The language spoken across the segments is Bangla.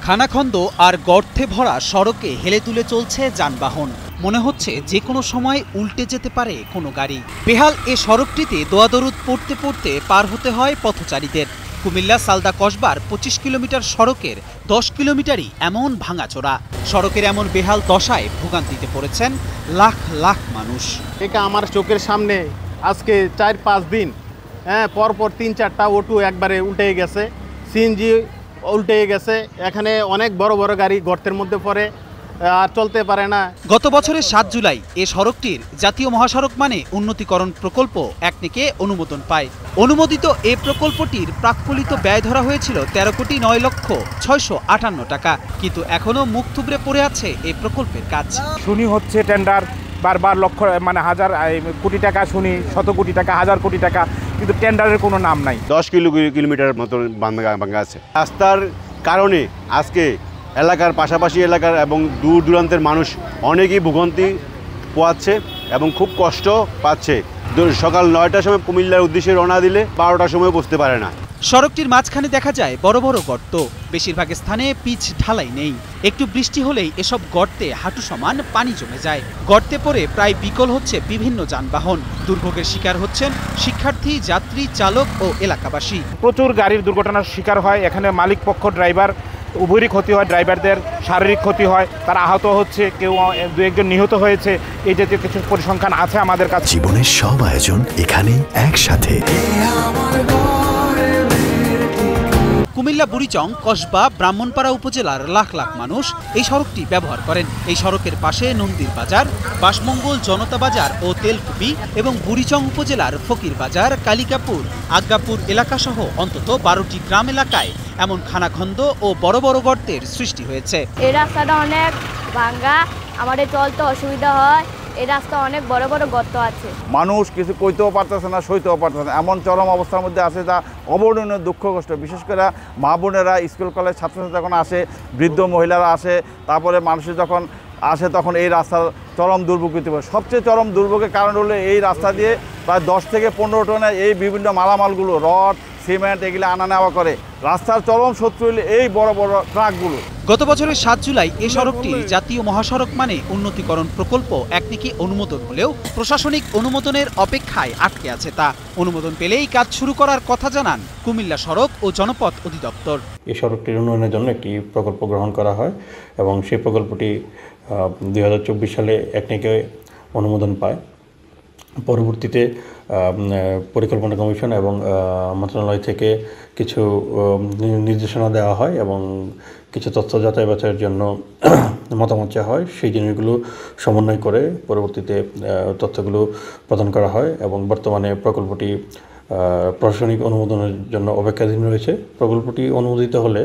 খানাখন্দ আর গর্তে ভরা সড়কে হেলে তুলে চলছে যানবাহন। মনে হচ্ছে যে কোনো সময় উল্টে যেতে পারে কোনো গাড়ি। বেহাল এ সড়কটিতে দোয়াদরুদ পড়তে পড়তে পার হতে হয় পথচারীদের। কুমিল্লা সালদা কসবার ২৫ কিলোমিটার সড়কের ১০ কিলোমিটারই এমন ভাঙাচোরা। সড়কের এমন বেহাল দশায় ভোগান্তিতে পড়েছেন লাখ লাখ মানুষ। এটা আমার চোখের সামনে আজকে ৪-৫ দিন পরপর ৩-৪টা অটো একবারে উল্টে গেছে, সিএনজি উল্টে গেছে। এখানে অনেক বড় বড় গাড়ি গর্তের মধ্যে পড়ে আর চলতে পারে না। গত বছরের ৭ জুলাই এ সড়কটির জাতীয় মহাসড়ক মানে উন্নতিকরণ প্রকল্প একনেকে অনুমোদন পায়। অনুমোদিত এ প্রকল্পটির প্রাক্কলিত ব্যয় ধরা হয়েছিল ১৩,৯,৬৫৮ টাকা, কিন্তু এখনো মুখ থুবড়ে পড়ে আছে এই প্রকল্পের কাজ। শুনি হচ্ছে টেন্ডার বারবার লক্ষ হাজার কোটি টাকা শুনি, শত কোটি টাকা, হাজার কোটি টাকা, কিন্তু টেন্ডারের কোনো নাম নাই। ১০ কিলোমিটার মতো ভাঙা আছে। রাস্তার কারণে আজকে এলাকার পাশাপাশি এলাকার এবং দূর দূরান্তের মানুষ অনেকেই ভোগান্তি পোয়াচ্ছে এবং খুব কষ্ট পাচ্ছে। সকাল ৯টার সময় কুমিল্লার উদ্দেশ্যে রওনা দিলে ১২টার সময় বসতে পারে না। সড়কটির মাঝখানে দেখা যায় বড় বড় গর্ত। বেশিরভাগ স্থানে পিচ ঢালাই নেই। একটু বৃষ্টি হলেই এসব গর্তে হাঁটু সমান পানি জমে যায়। গর্তে পড়ে প্রায় বিকল হচ্ছে বিভিন্ন যানবাহন। দুর্ভোগের শিকার হচ্ছেন শিক্ষার্থী, যাত্রী, চালক ও এলাকাবাসী। প্রচুর গাড়ির দুর্ঘটনার শিকার হয়। এখানে মালিক পক্ষ, ড্রাইভার উভয়ই ক্ষতি হয়। ড্রাইভারদের শারীরিক ক্ষতি হয়, তারা আহত হচ্ছে, কেউ দু একজন নিহত হয়েছে। এই জাতীয় কিছু পরিসংখ্যান আছে আমাদের কাছে। জীবনের সব আয়োজন এখানে একসাথে। কুমিল্লা বুড়িচং, কসবা, ব্রাহ্মণপাড়া উপজেলার লাখ লাখ মানুষ এই সড়কটি ব্যবহার করেন। এই সড়কের পাশে নন্দীর বাজার, বাসমঙ্গল, জনতা বাজার ও তেলকুপি এবং বুড়িচং উপজেলার ফকির বাজার, কালিকাপুর, আজ্ঞাপুর এলাকাসহ অন্তত ১২টি গ্রাম এলাকায় এমন খানাখন্দ ও বড় বড় গর্তের সৃষ্টি হয়েছে। এই রাস্তাটা অনেক ভাঙা, আমাদের চলতে অসুবিধা হয়। এই রাস্তা অনেক বড় বড় গর্ত আছে। মানুষ কিছু কইতেও পারতেছে না, সইতেও পারতেছে না, এমন চরম অবস্থার মধ্যে আছে যা অবর্ণনীয় দুঃখ কষ্ট। বিশেষ করে মা বোনেরা, স্কুল কলেজ ছাত্রছাত্রী যখন আসে, বৃদ্ধ মহিলারা আসে, তারপরে মানুষের যখন আসে তখন এই রাস্তার চরম দুর্ভোগ হতে পারে। সবচেয়ে চরম দুর্ভোগের কারণ হলো এই রাস্তা দিয়ে প্রায় ১০ থেকে ১৫ টনে এই বিভিন্ন মালামালগুলো, রড, সিমেন্ট এগুলো আনা নেওয়া করে। রাস্তার চরম শত্রু হলে এই বড় বড় ট্রাকগুলো। গত বছরের ৭ জুলাই এ সড়কটির জাতীয় মহাসড়ক মানে উন্নতিকরণ প্রকল্প একনেকে অনুমোদন হলেও প্রশাসনিক অনুমোদনের অপেক্ষায় আটকে আছে তা। অনুমোদন পেলেই কাজ শুরু করার কথা জানান কুমিল্লা সড়ক ও জনপথ অধিদপ্তর। এই সড়কটির উন্নয়নের জন্য একটি প্রকল্প গ্রহণ করা হয় এবং সেই প্রকল্পটি ২০২৪ সালে একনেকে অনুমোদন পায়। পরবর্তীতে পরিকল্পনা কমিশন এবং মন্ত্রণালয় থেকে কিছু নির্দেশনা দেওয়া হয় এবং কিছু তথ্য যাচাই বাছাইয়ের জন্য মতামত চাওয়া হয়। সেই জিনিসগুলো সমন্বয় করে পরবর্তীতে তথ্যগুলো প্রদান করা হয় এবং বর্তমানে প্রকল্পটি প্রশাসনিক অনুমোদনের জন্য অপেক্ষাধীন রয়েছে। প্রকল্পটি অনুমোদিত হলে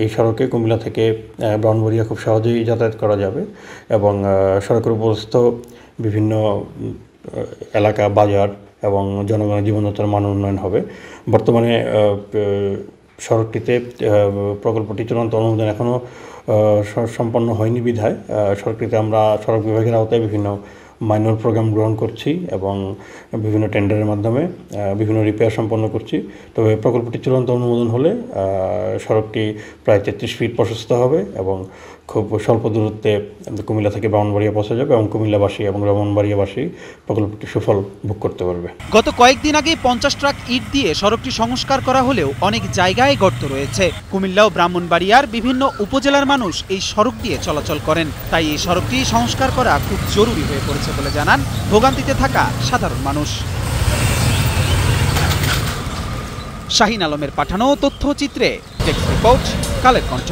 এই সড়কে কুমিল্লা থেকে ব্রাহ্মণবাড়িয়া খুব সহজেই যাতায়াত করা যাবে এবং সড়কের উপরস্থ বিভিন্ন এলাকা, বাজার এবং জনগণের জীবনযাত্রার মান উন্নয়ন হবে। বর্তমানে সড়কটিতে প্রকল্পটি চূড়ান্ত অনুমোদন এখনও সম্পন্ন হয়নি বিধায় সড়কটিতে আমরা সড়ক বিভাগের আওতায় বিভিন্ন মাইনর প্রোগ্রাম গ্রহণ করছি এবং বিভিন্ন টেন্ডারের মাধ্যমে বিভিন্ন রিপেয়ার সম্পন্ন করছি। তবে প্রকল্পটি চূড়ান্ত অনুমোদন হলে সড়কটি প্রায় ৩৩ ফিট প্রশস্ত হবে এবং খুব স্বল্প দূরত্বে কুমিল্লা থেকে ব্রাহ্মণবাড়িয়া পৌঁছে যাবে এবং কুমিল্লাবাসী এবং ব্রাহ্মণবাড়িয়াবাসী প্রকল্পটি সুফল ভোগ করতে পারবে। গত কয়েকদিন আগে ৫০ ট্রাক ইট দিয়ে সড়কটি সংস্কার করা হলেও অনেক জায়গায় গর্ত রয়েছে। কুমিল্লা ও ব্রাহ্মণবাড়িয়ার বিভিন্ন উপজেলার মানুষ এই সড়ক দিয়ে চলাচল করেন। তাই এই সড়কটি সংস্কার করা খুব জরুরি হয়ে পড়েছে বলে জানান ভোগান্তিতে থাকা সাধারণ মানুষ। শাহিন আলমের পাঠানো তথ্যচিত্রে ডেস্ক রিপোর্ট, কালের কণ্ঠ।